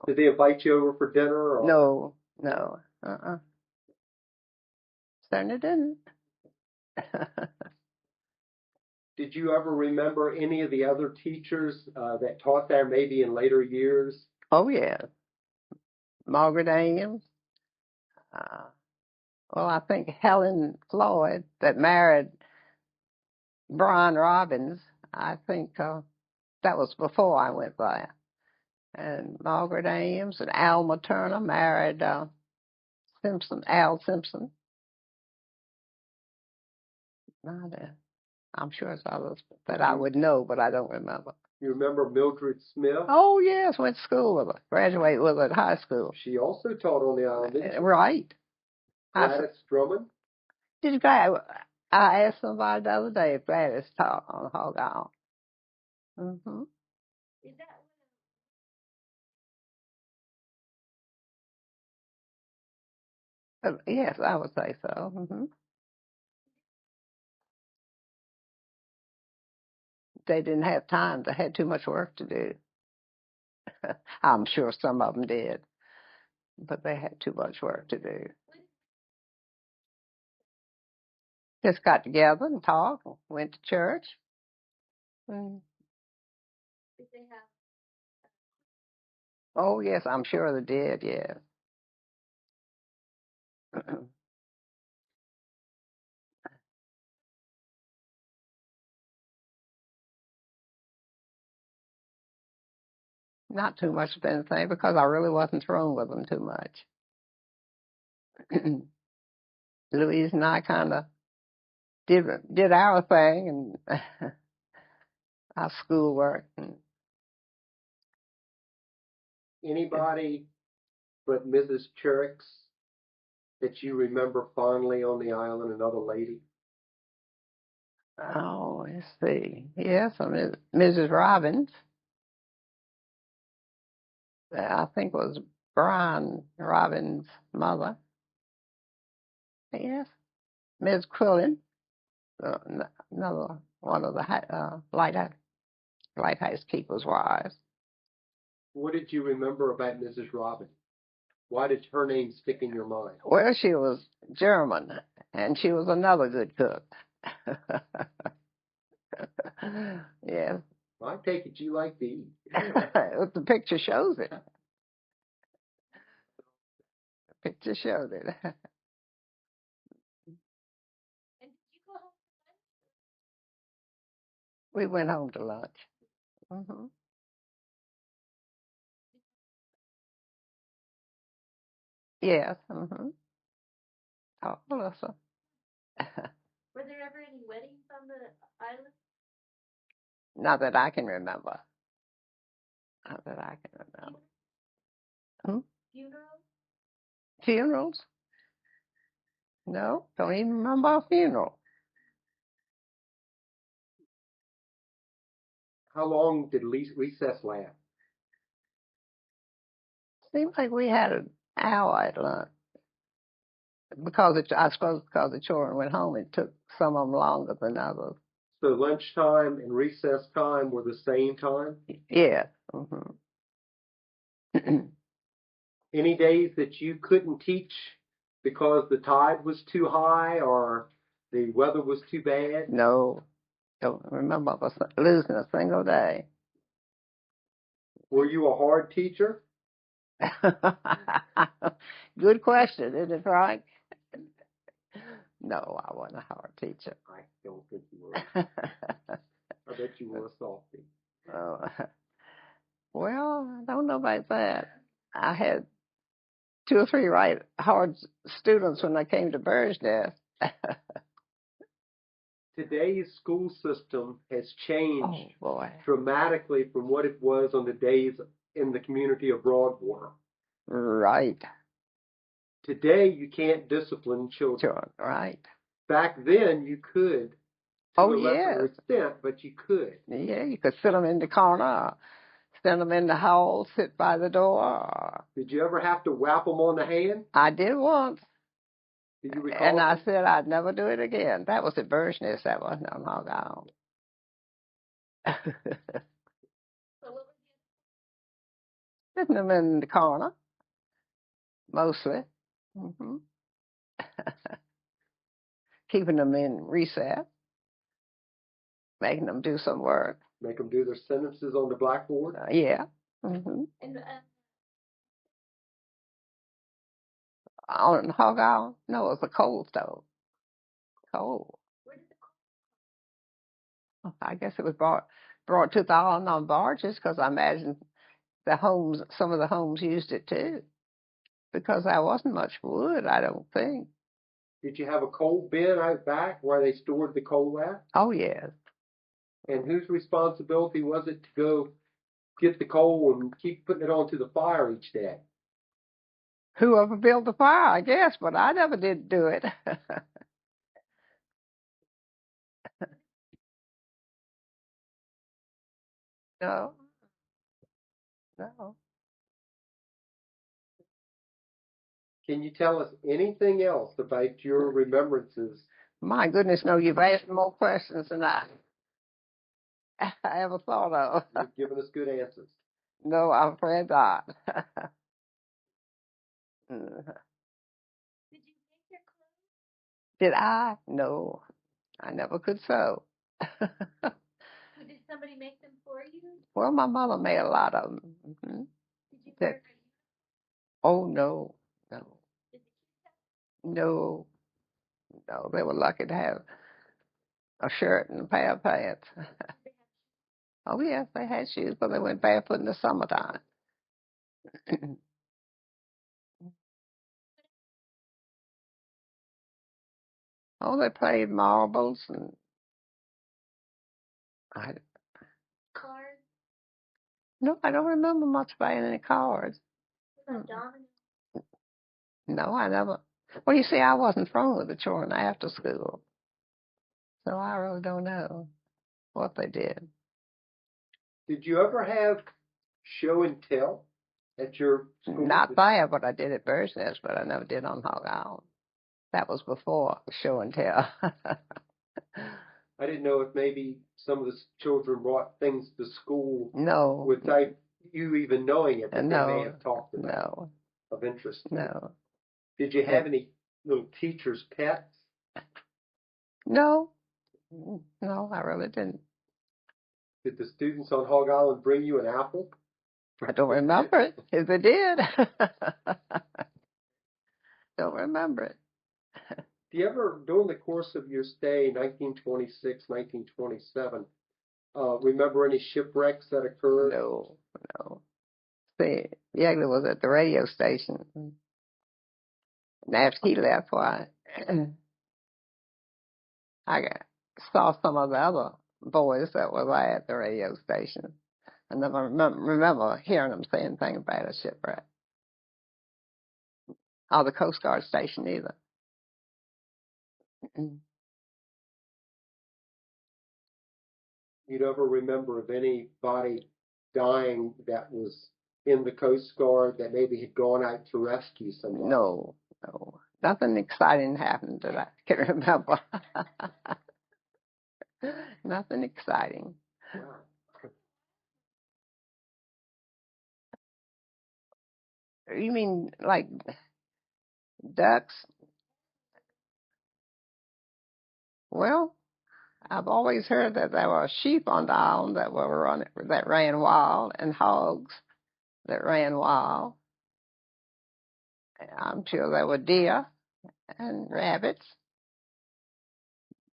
S2: did they invite you over for dinner? Or?
S1: No. Certainly didn't.
S2: Did you ever remember any of the other teachers that taught there maybe in later years?
S1: Oh, yeah. Margaret Ames, Well, I think Helen Floyd that married Brian Robbins, I think that was before I went there. And Margaret Ames and Alma Turner married Al Simpson. I'm sure it's others that I would know, but I don't remember.
S2: You remember Mildred Smith?
S1: Oh, yes, went to school with her. Graduated with her at high school.
S2: She also taught on the island, didn't she?
S1: Right.
S2: Gladys Drummond?
S1: I asked somebody the other day if Gladys taught on Hog Island. Mm-hmm.
S3: Is that
S1: Yes, I would say so. Mm-hmm. They didn't have time. They had too much work to do. I'm sure some of them did, but they had too much work to do. Just got together and talked, went to church. Mm.
S3: did they have?
S1: Oh, yes, I'm sure they did, yes. Not too much of anything because I really wasn't thrown with them too much. Louise and I kind of did our thing and our schoolwork.
S2: Anybody but Mrs. Cherrix that you remember fondly on the island, another lady?
S1: Oh, let's see. Yes, Mrs. Robbins. I think it was Brian Robbins' mother. Yes. Ms. Quillen, another one of the lighthouse keepers' wives.
S2: What did you remember about Mrs. Robbins? Why did her name stick in your mind?
S1: Well, she was German, and she was another good cook. Yes.
S2: I take it you like to eat.
S1: The picture shows it. The picture showed it.
S3: And did you go home for lunch?
S1: We went home to lunch. Mm-hmm. Yes. Mm-hmm. Oh, Melissa.
S3: Were there ever any weddings on the island?
S1: Not that I can remember. Not that I can remember.
S3: Funerals?
S1: Funerals? No, don't even remember a funeral.
S2: How long did recess last?
S1: Seemed like we had an hour at lunch. I suppose because the children went home, it took some of them longer than others.
S2: So lunchtime and recess time were the same time?
S1: Yeah. Mm-hmm.
S2: Any days that you couldn't teach because the tide was too high or the weather was too bad?
S1: No, don't remember us losing a single day.
S2: Were you a hard teacher?
S1: Good question, isn't it, Frank? No, I wasn't a hard teacher.
S2: I don't think you were. I bet you were a softie.
S1: Oh, well, I don't know about that. I had 2 or 3 hard students when I came to Burgess.
S2: Today's school system has changed dramatically from what it was on the days in the community of Broadwater.
S1: Right.
S2: Today, you can't discipline children.
S1: Sure, right.
S2: Back then, you could, to a lesser extent, but you could.
S1: Yeah, you could sit them in the corner, send them in the hall, sit by the door.
S2: Did you ever have to whap them on the hand?
S1: I did once.
S2: Did you recall?
S1: And I said I'd never do it again. That was at Burgess. That wasn't on Hog Island.
S3: So what was
S1: Sitting them in the corner, mostly. Mm-hmm. Keeping them in recess, making them do some work.
S2: Make them do their sentences on the blackboard?
S1: Yeah. Mm-hmm.
S3: and
S1: On Hog Island? No, it was a coal stove. Coal.
S3: Where did the
S1: I guess it was brought to the island on barges because I imagine some of the homes used it too. Because there wasn't much wood, I don't think.
S2: Did you have a coal bin out back where they stored the coal at?
S1: Oh, yes.
S2: And whose responsibility was it to go get the coal and keep putting it onto the fire each day?
S1: Whoever built the fire, I guess, but I never did do it. No, no.
S2: Can you tell us anything else about your remembrances?
S1: My goodness, no, you've asked more questions than I ever thought of.
S2: You've given us good answers.
S1: No, I'm afraid not.
S3: Did you make your clothes?
S1: Did I? No, I never could sew.
S3: Did somebody make them for you?
S1: Well, my mother made a lot of them. Mm-hmm.
S3: Did you wear
S1: Oh, no, no,
S3: Did
S1: no, no. They were lucky to have a shirt and a pair of pants.
S3: they have
S1: Oh, yes, they had shoes, but they went barefoot in the summertime. Oh, they played marbles and I
S3: cards?
S1: no, I don't remember much playing any cards.
S3: What about dominoes?
S1: No, I never. Well, you see, I wasn't thrown with the children after school, so I really don't know what they did.
S2: Did you ever have show and tell at your school?
S1: Not there, but I did at Bird's Nest, but I never did on Hog Island. That was before show and tell.
S2: I didn't know if maybe some of the children brought things to school
S1: No.
S2: without you even knowing it, that
S1: No.
S2: they may have talked about
S1: No.
S2: of interest to you.
S1: No.
S2: Did you have any little teachers' pets?
S1: No. No, I really didn't.
S2: Did the students on Hog Island bring you an apple?
S1: I don't remember it. If they did. Don't remember it.
S2: Do you ever, during the course of your stay, 1926, 1927, remember any shipwrecks that occurred?
S1: No, no. See, Yagley was at the radio station. And after he left, why, saw some of the other boys that were there at the radio station. I never remember hearing them say anything about a shipwreck. Or the Coast Guard station either.
S2: You never remember of anybody dying that was in the Coast Guard that maybe had gone out to rescue somebody?
S1: No, no. Nothing exciting happened that I can remember. Nothing exciting.
S2: Wow.
S1: You mean like ducks? Well, I've always heard that there were sheep on the island that ran wild, and hogs that ran wild. I'm sure there were deer and rabbits,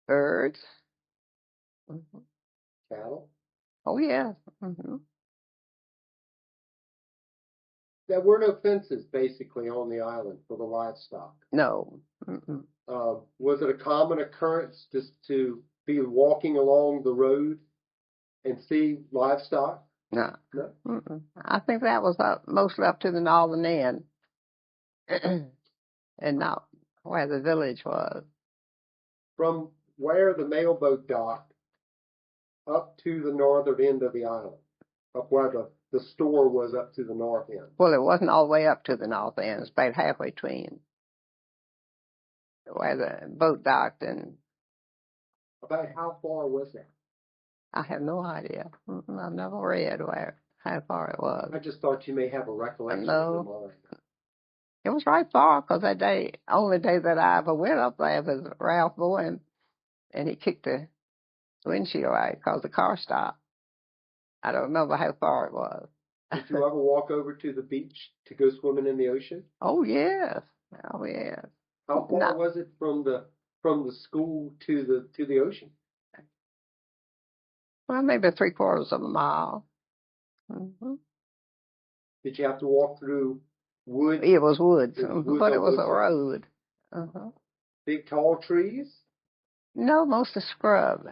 S1: birds. Mm-hmm.
S2: Cattle?
S1: Oh, yeah. Mm-hmm.
S2: There were no fences basically on the island for the livestock.
S1: No. Mm-mm.
S2: Was it a common occurrence just to be walking along the road and see livestock?
S1: No.
S2: No.
S1: Mm-mm. I think that was mostly up to the northern end and not where the village was.
S2: From where the mailboat docked up to the northern end of the island, up where the store was up to the north end.
S1: Well, it wasn't all the way up to the north end. It's about halfway between where the boat docked and...
S2: About how far was that?
S1: I have no idea. I've never read how far it was.
S2: I just thought you may have a recollection
S1: No.
S2: in your mind.
S1: It was right far, because that day, only day that I ever went up there was Ralph Bowen, and he kicked the windshield out because the car stopped. I don't remember how far it was.
S2: Did you ever walk over to the beach to go swimming in the ocean?
S1: Oh, yes. Oh yeah.
S2: How far
S1: No.
S2: was it from the school to the ocean?
S1: Well, maybe 3/4 of a mile. Hmm.
S2: Did you have to walk through woods?
S1: It was woods,
S2: Woods
S1: but it
S2: on
S1: was
S2: both
S1: a
S2: sides?
S1: road. Uh-huh.
S2: Big tall trees?
S1: No, mostly scrub.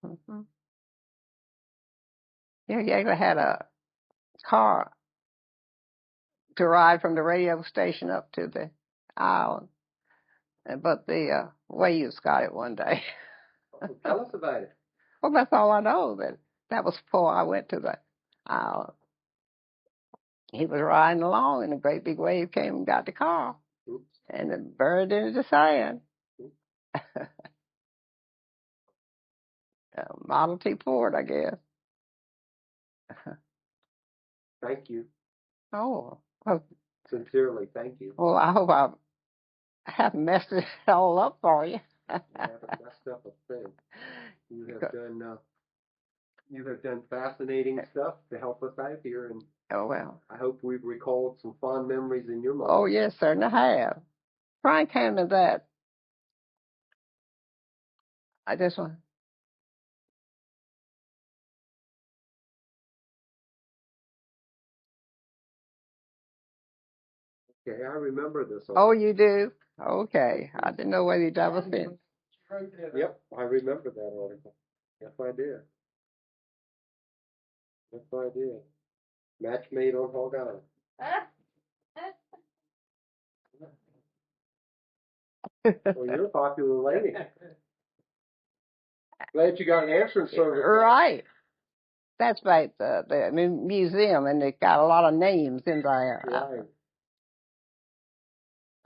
S1: Hmm. Yeah, you actually had a car to ride from the radio station up to the island, but the waves got it one day.
S2: Oh, tell us about it.
S1: Well, that's all I know. That was before I went to the island. He was riding along, and a great big wave came and got the car,
S2: Oops.
S1: and it buried into the sand. Model T Ford, I guess.
S2: Thank you.
S1: Oh, well,
S2: Sincerely, thank you.
S1: well, I hope I haven't messed it all up for you.
S2: You haven't messed up a thing. You have done fascinating stuff to help us out here, and
S1: Oh, well.
S2: I hope we've recalled some fond memories in your mind.
S1: Oh, yes, certainly have. Frank handed me that. I just want.
S2: Okay, I remember this.
S1: Oh, you do? Okay. I didn't know whether you'd ever seen.
S2: Yep, I remember that article. Yes, I did. Yes, I did. Match made on Hog Island. Well, you're a popular lady. Glad you got an answering service.
S1: Right. That's right. The museum, and it got a lot of names in there.
S2: Right.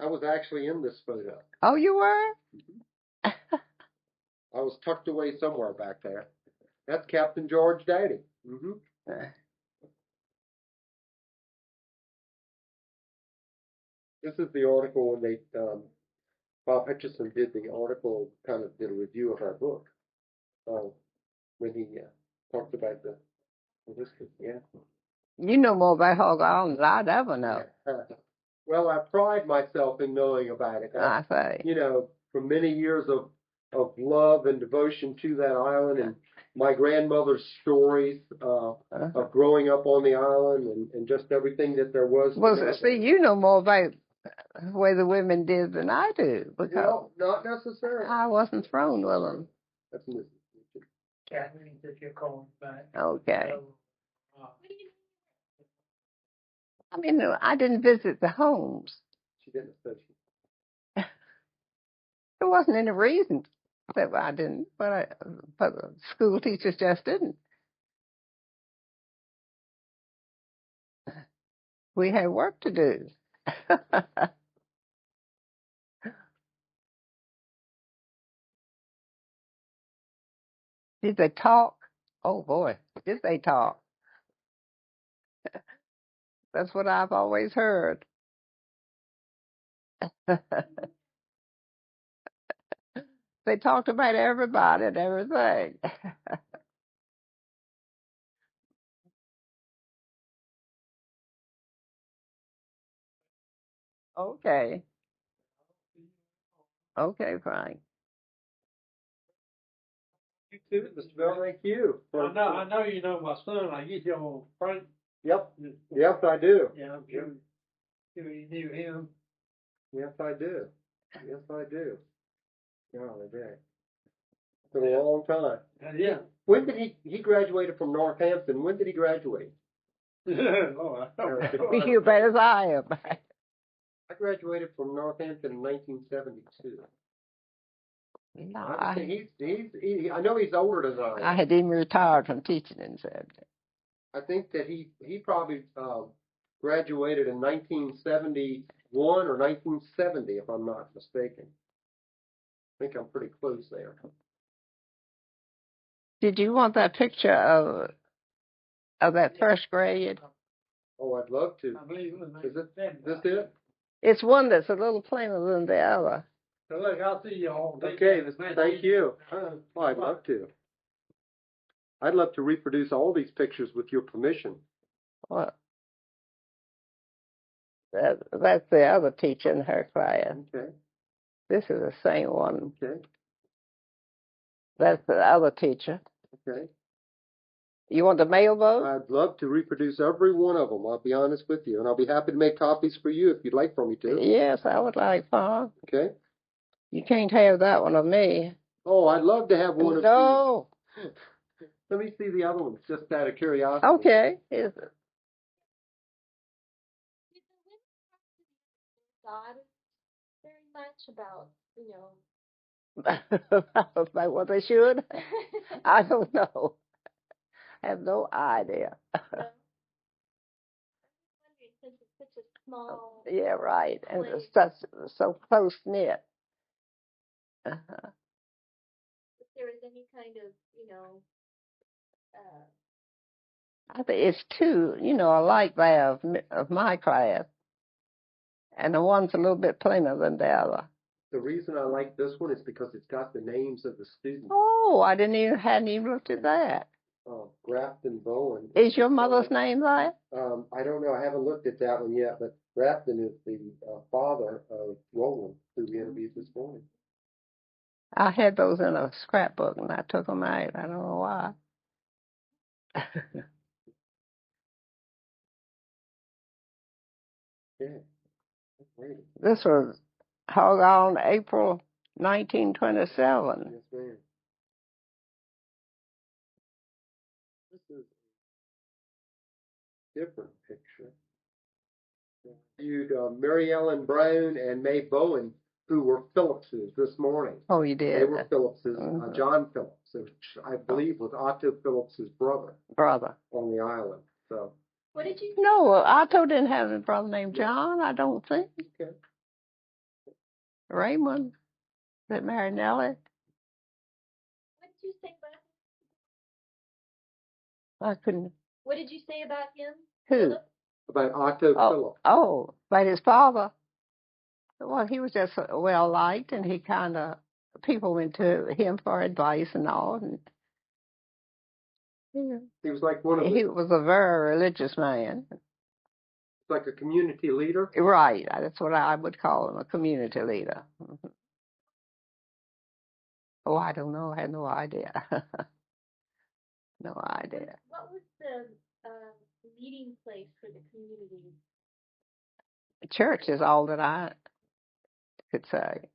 S2: I was actually in this photo.
S1: Oh, you were?
S2: I was tucked away somewhere back there. That's Captain George Dowdy. Mm-hmm. This is the article when Bob Hutchison did the article, kind of did a review of our book. When he talked about the history. Yeah.
S1: You know more about Hog Island than I'd ever know.
S2: Well, I pride myself in knowing about it.
S1: I say.
S2: You know, from many years of love and devotion to that island, and my grandmother's stories of growing up on the island, and just everything that there was.
S1: Well, see, you know more about the way the women did than I do, because
S2: well, not necessarily.
S1: I wasn't thrown with them.
S2: That's Mrs.
S4: Kathleen said you're calling back.
S1: Okay.
S4: So,
S1: I mean, I didn't visit the homes.
S2: She didn't say she.
S1: There wasn't any reason that I didn't, but the school teachers just didn't. We had work to do. Did they talk? Oh boy, did they talk? That's what I've always heard. They talked about everybody and everything. Okay. Okay, Frank.
S2: You too, Mr. Bell. Thank you.
S4: I know you know my son. I get you on Frank.
S2: Yep. Yes, I do.
S4: Yeah, I'm sure you knew him.
S2: Yes, I do. Yes, I do. Golly dang. It's been a long time.
S4: Yeah.
S2: When did he graduated from Northampton? When did he graduate?
S4: Oh,
S1: You bet as I am.
S2: I graduated from Northampton in 1972.
S1: No,
S2: I know he's older than I am.
S1: I had even retired from teaching in said.
S2: I think that he probably graduated in 1971 or 1970, if I'm not mistaken. I think I'm pretty close there.
S1: Did you want that picture of that first grade?
S2: Oh, I'd love to.
S4: I believe it was
S2: Is this it?
S1: It's one that's a little plainer than the other.
S4: So look, I'll see you all.
S2: Okay, thank you. Well, I'd love to. I'd love to reproduce all these pictures with your permission.
S1: What? That's the other teacher in her class.
S2: Okay.
S1: This is the same one.
S2: Okay.
S1: That's the other teacher.
S2: Okay.
S1: You want the mailboat?
S2: I'd love to reproduce every one of them. I'll be honest with you, and I'll be happy to make copies for you if you'd like for me to.
S1: Yes, I would like one.
S2: Okay.
S1: You can't have that one of me.
S2: Oh, I'd love to have one of
S1: No.
S2: you. Let me see the other ones, just out of curiosity.
S1: Okay. Is it?
S3: Did the women talk to their daughters very much about,
S1: About what they should? I don't know. I have no idea.
S3: I'm wondering, since it's such a small
S1: Yeah, right. And
S3: place,
S1: it's so close knit. Uh-huh.
S3: if there was any kind of,
S1: I think it's two, alike there of my class, and the one's a little bit plainer than the other.
S2: The reason I like this one is because it's got the names of the students.
S1: Oh, hadn't even looked at that.
S2: Grafton Bowen.
S1: Is your mother's name there?
S2: I don't know. I haven't looked at that one yet, but Grafton is the father of Roland, who we interviewed this morning.
S1: I had those in a scrapbook, and I took them out. I don't know why.
S2: Yeah. Great.
S1: This was Hog Island, April 1927.
S2: Yes, ma'am. This is a different picture. Viewed Mary Ellen Brown and May Bowen, who were Phillipses this morning.
S1: Oh, you did?
S2: They were Phillipses.
S1: Mm-hmm.
S2: John Phillips, which I believe was Otto Phillips's brother on the island. So.
S3: what did you
S1: No, Otto didn't have a brother named John, I don't think.
S2: Okay.
S1: Raymond that married Nellie.
S3: what did you say about
S1: I couldn't.
S3: what did you say about him?
S1: Who?
S3: Philip?
S2: About Otto Phillips.
S1: Oh, but his father. Well, he was just well liked, and he people went to him for advice and all. And
S2: he was like one of the.
S1: He was a very religious man.
S2: Like a community leader.
S1: Right, that's what I would call him, a community leader. Mm-hmm. Oh, I don't know. I had no idea. No idea.
S3: What was the meeting place for the community?
S1: Church is all that I could say.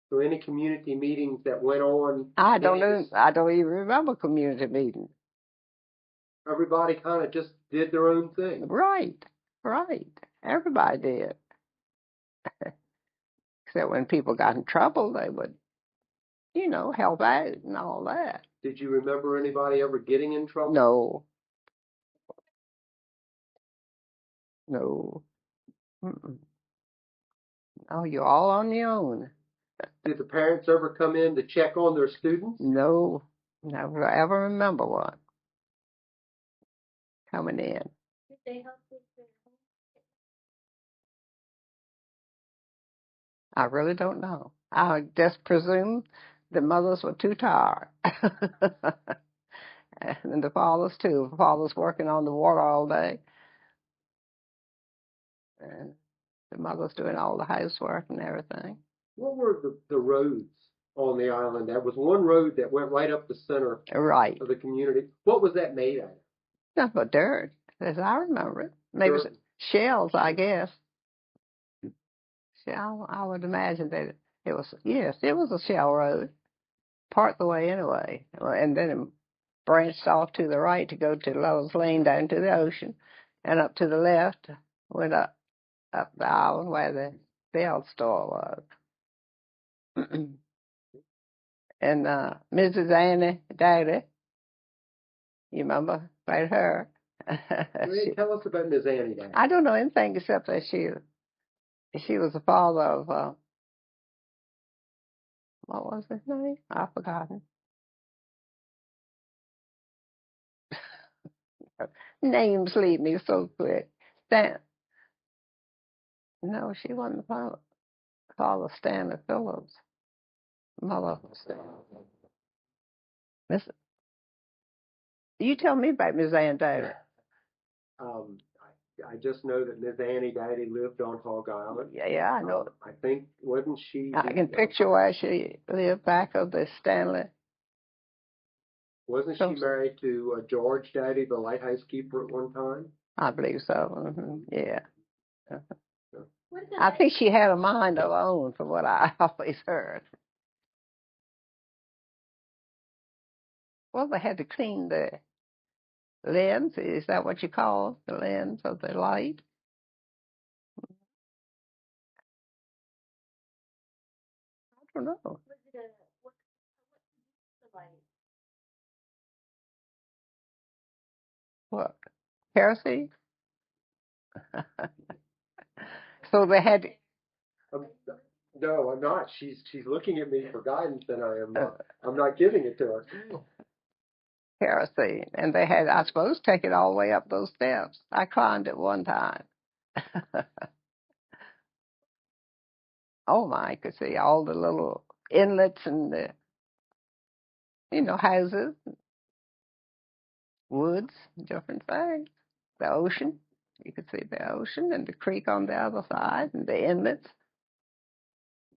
S2: So any community meetings that went on?
S1: I don't know. I don't even remember community meetings.
S2: Everybody kind of just did their own thing.
S1: Right. Everybody did. Except when people got in trouble, they would, help out and all that.
S2: Did you remember anybody ever getting in trouble?
S1: No. Mm-mm. Oh, you're all on your own.
S2: Did the parents ever come in to check on their students?
S1: No. Never ever remember one coming in.
S3: Did they help with their home?
S1: I really don't know. I just presume the mothers were too tired. And the fathers, too. The fathers working on the water all day. And the mothers doing all the housework and everything.
S2: What were the roads on the island? There was one road that went right up the center of the community. What was that made out of?
S1: Nothing but dirt, as I remember it. Maybe shells, I guess. I would imagine that it was a shell road. Part the way anyway. And then it branched off to the right to go to Lowe's Lane down to the ocean. And up to the left, went up the island where the Bell store was. And Mrs. Annie Dowdy, you remember about her?
S2: Tell us about Miss Annie Dowdy.
S1: I don't know anything except that she was the father of what was his name? I've forgotten. Names leave me so quick. No, she wasn't the father of Stanley Phillips. Mother of Stanley. You tell me about Miss Ann Dowdy.
S2: I just know that Miss Annie Daddy lived on Hog Island.
S1: Yeah, I know.
S2: I think, wasn't she?
S1: I can picture where she lived back of the Stanley.
S2: Wasn't she married to George Daddy, the lighthouse keeper, at one time?
S1: I believe so. Yeah.
S3: What is
S1: I think she had a mind of her own, from what I always heard. Well, they had to clean the lens. Is that what you call the lens of the light? I don't know.
S3: Was it what's the light?
S1: What? Kerosene? So they had to,
S2: No, I'm not. She's looking at me for guidance, and I'm not giving it to her.
S1: kerosene, and they had, I suppose, take it all the way up those steps. I climbed it one time. Oh my, I could see all the little inlets and the, houses, woods, different things. The ocean. You could see the ocean and the creek on the other side and the inlets.